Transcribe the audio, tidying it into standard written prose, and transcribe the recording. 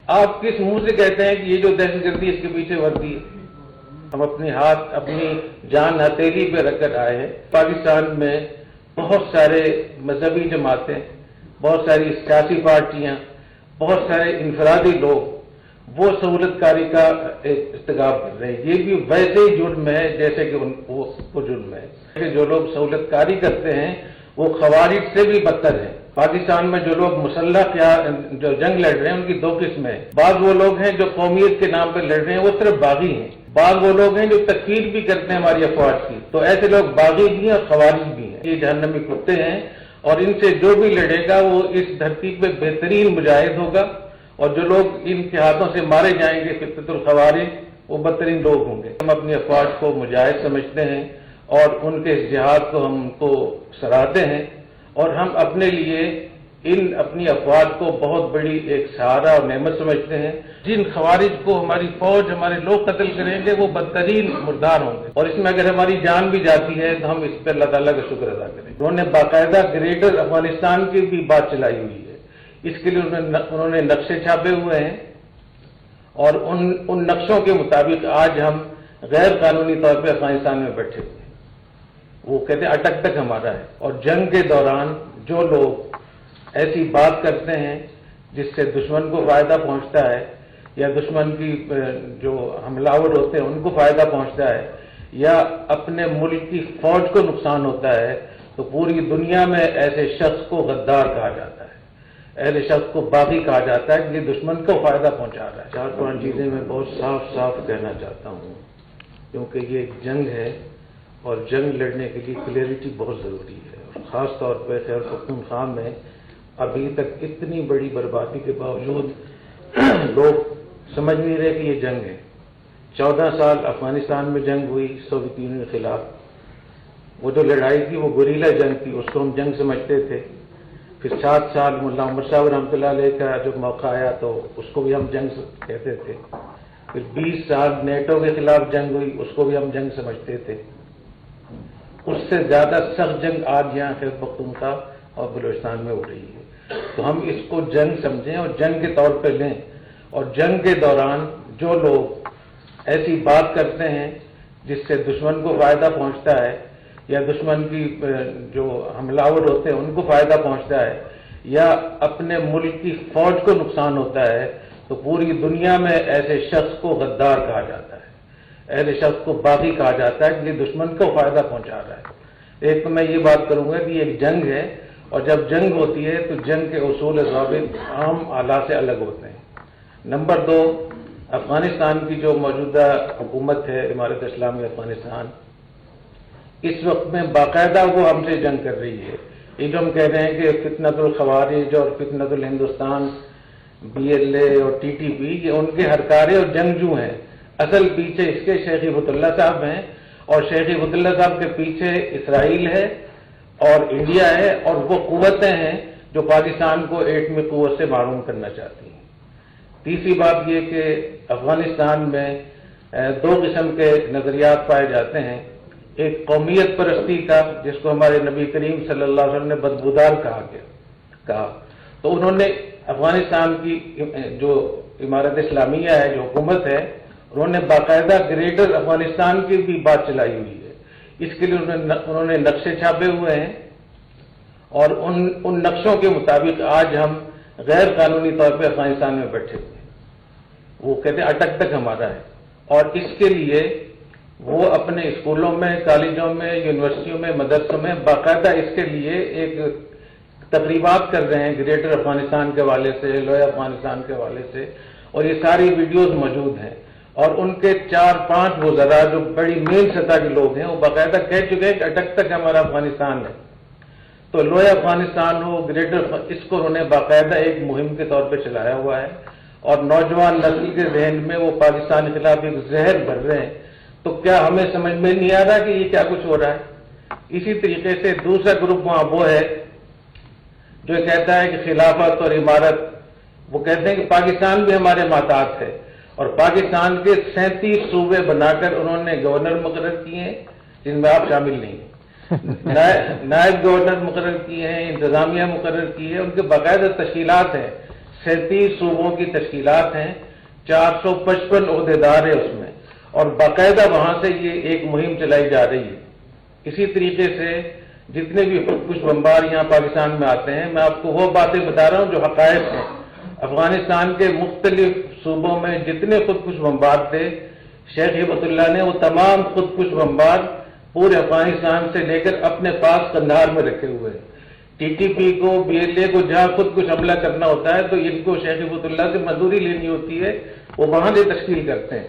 آپ کس منہ سے کہتے ہیں کہ یہ جو دہشت گردی اس کے پیچھے وردی ہے؟ ہم اپنے ہاتھ اپنی جان ہتھیلی پہ رکھ کر آئے ہیں۔ پاکستان میں بہت سارے مذہبی جماعتیں، بہت ساری سیاسی پارٹیاں، بہت سارے انفرادی لوگ وہ سہولت کاری کا ارتکاب کر رہے ہیں۔ یہ بھی ویسے ہی جرم ہے جیسے کہ وہ جرم ہے کہ جو لوگ سہولت کاری کرتے ہیں وہ خوارج سے بھی بدتر ہیں۔ پاکستان میں جو لوگ مسلح یا جو جنگ لڑ رہے ہیں ان کی دو قسمیں ہیں۔ بعض وہ لوگ ہیں جو قومیت کے نام پہ لڑ رہے ہیں، وہ صرف باغی ہیں۔ بعض وہ لوگ ہیں جو تکفیر بھی کرتے ہیں ہماری افواج کی، تو ایسے لوگ باغی بھی ہیں اور خوارج بھی ہیں۔ یہ جہنمی کتے ہیں اور ان سے جو بھی لڑے گا وہ اس دھرتی پہ بہترین مجاہد ہوگا، اور جو لوگ ان کے ہاتھوں سے مارے جائیں گے فتنۃ الخوارج، وہ بدترین لوگ ہوں گے۔ ہم اپنی افواج کو مجاہد سمجھتے ہیں اور ان کے اس جہاد کو ہم کو سراہتے ہیں، اور ہم اپنے لیے ان اپنی افواج کو بہت بڑی ایک سہارا اور نعمت سمجھتے ہیں۔ جن خوارج کو ہماری فوج، ہمارے لوگ قتل کریں گے وہ بدترین مردار ہوں گے، اور اس میں اگر ہماری جان بھی جاتی ہے تو ہم اس پہ اللہ تعالیٰ کا شکر ادا کریں۔ انہوں نے باقاعدہ گریٹر افغانستان کی بھی بات چلائی ہوئی ہے، اس کے لیے انہوں نے نقشے چھاپے ہوئے ہیں، اور ان نقشوں کے مطابق آج ہم غیر قانونی طور پہ افغانستان میں بیٹھے ہوئے ہیں۔ وہ کہتے ہیں اٹک تک ہمارا ہے، اور جنگ کے دوران جو لوگ ایسی بات کرتے ہیں جس سے دشمن کو فائدہ پہنچتا ہے، یا دشمن کی جو حملہ ور ہوتے ہیں ان کو فائدہ پہنچتا ہے، یا اپنے ملک کی فوج کو نقصان ہوتا ہے، تو پوری دنیا میں ایسے شخص کو غدار کہا جاتا ہے، ایسے شخص کو باغی کہا جاتا ہے کہ یہ دشمن کو فائدہ پہنچا رہا ہے۔ چار پانچ چیزیں میں بہت صاف صاف کہنا چاہتا ہوں، کیونکہ یہ ایک جنگ ہے اور جنگ لڑنے کے لیے کلیئرٹی بہت ضروری ہے، اور خاص طور پہ خیبر پختونخوا میں ابھی تک اتنی بڑی بربادی کے باوجود لوگ سمجھ نہیں رہے کہ یہ جنگ ہے۔ 14 سال افغانستان میں جنگ ہوئی سوویت یونین کے خلاف، وہ جو لڑائی تھی وہ گوریلا جنگ تھی، اس کو ہم جنگ سمجھتے تھے۔ پھر 7 سال ملا عمر صاحب رحمۃ اللہ علیہ کا جو موقع آیا تو اس کو بھی ہم جنگ کہتے تھے۔ پھر 20 سال نیٹو کے خلاف جنگ ہوئی، اس کو بھی ہم جنگ سمجھتے تھے۔ اس سے زیادہ سخت جنگ آج یہاں خیبر پختونخوا اور بلوچستان میں ہو رہی ہے، تو ہم اس کو جنگ سمجھیں اور جنگ کے طور پہ لیں، اور جنگ کے دوران جو لوگ ایسی بات کرتے ہیں جس سے دشمن کو فائدہ پہنچتا ہے، یا دشمن کی جو حملہ ور ہوتے ہیں ان کو فائدہ پہنچتا ہے، یا اپنے ملک کی فوج کو نقصان ہوتا ہے، تو پوری دنیا میں ایسے شخص کو غدار کہا جاتا ہے، ایسے شخص کو باغی کہا جاتا ہے کہ یہ دشمن کو فائدہ پہنچا رہا ہے۔ ایک تو میں یہ بات کروں گا کہ یہ ایک جنگ ہے، اور جب جنگ ہوتی ہے تو جنگ کے اصول ضابط عام آلات سے الگ ہوتے ہیں۔ نمبر 2، افغانستان کی جو موجودہ حکومت ہے امارت اسلامی افغانستان، اس وقت میں باقاعدہ وہ ہم سے جنگ کر رہی ہے۔ یہ جو ہم کہہ رہے ہیں کہ فتنۃ الخوارج اور فتنۃ الہندوستان، BLA اور TTP، یہ ان کے ہرکارے اور جنگجو ہیں۔ اصل پیچھے اس کے شیخ ہبۃ اللہ صاحب ہیں، اور شیخ ہبۃ اللہ صاحب کے پیچھے اسرائیل ہے اور انڈیا ہے، اور وہ قوتیں ہیں جو پاکستان کو ایٹمی قوت سے محروم کرنا چاہتی ہیں۔ تیسری بات یہ کہ افغانستان میں 2 قسم کے نظریات پائے جاتے ہیں، ایک قومیت پرستی کا جس کو ہمارے نبی کریم صلی اللہ علیہ وسلم نے بدبودار کہا، تو انہوں نے افغانستان کی جو امارت اسلامیہ ہے، جو حکومت ہے، انہوں نے باقاعدہ گریٹر افغانستان کی بھی بات چلائی ہوئی ہے۔ اس کے لیے انہوں نے نقشے چھاپے ہوئے ہیں، اور ان نقشوں کے مطابق آج ہم غیر قانونی طور پہ افغانستان میں بیٹھے ہوئے ہیں۔ وہ کہتے ہیں اٹک تک ہمارا ہے، اور اس کے لیے وہ اپنے اسکولوں میں، کالجوں میں، یونیورسٹیوں میں، مدرسوں میں باقاعدہ اس کے لیے ایک تقریبات کر رہے ہیں گریٹر افغانستان کے حوالے سے، لوئر افغانستان کے حوالے سے، اور یہ ساری ویڈیوز موجود ہیں۔ اور ان کے 4-5 وزراء جو بڑی مین سطح کے لوگ ہیں وہ باقاعدہ کہہ چکے ہیں کہ اٹک تک ہمارا افغانستان ہے۔ تو لوئر افغانستان ہو، گریٹر، اس کو انہوں نے باقاعدہ ایک مہم کے طور پہ چلایا ہوا ہے، اور نوجوان نسل کے ذہن میں وہ پاکستان کے خلاف ایک زہر بھر رہے ہیں۔ تو کیا ہمیں سمجھ میں نہیں آ رہا کہ یہ کیا کچھ ہو رہا ہے؟ اسی طریقے سے دوسرا گروپ وہاں وہ ہے جو کہتا ہے کہ خلافت اور عمارت، وہ کہتے ہیں کہ پاکستان بھی ہمارے محتاط ہے، اور پاکستان کے 37 صوبے بنا کر انہوں نے گورنر مقرر کیے ہیں، جن میں آپ شامل نہیں ہیں، نائب گورنر مقرر کیے ہیں، انتظامیہ مقرر کی ہے، ان کے باقاعدہ تشکیلات ہیں۔ 37 صوبوں کی تشکیلات ہیں، 455 عہدیدار ہیں اس میں، اور باقاعدہ وہاں سے یہ ایک مہم چلائی جا رہی ہے۔ اسی طریقے سے جتنے بھی خودکش بمبار یہاں پاکستان میں آتے ہیں، میں آپ کو وہ باتیں بتا رہا ہوں جو حقائق ہیں۔ افغانستان کے مختلف صوبوں میں جتنے خودکش بمبار تھے، شیخ ہبت اللہ نے وہ تمام خودکش بمبار پورے افغانستان سے لے کر اپنے پاس قندھار میں رکھے ہوئے ہیں۔ ٹی ٹی پی کو، بی ایل اے کو جہاں خودکش حملہ کرنا ہوتا ہے تو ان کو شیخ ہبت اللہ سے مزدوری لینی ہوتی ہے، وہ وہاں سے تشکیل کرتے ہیں۔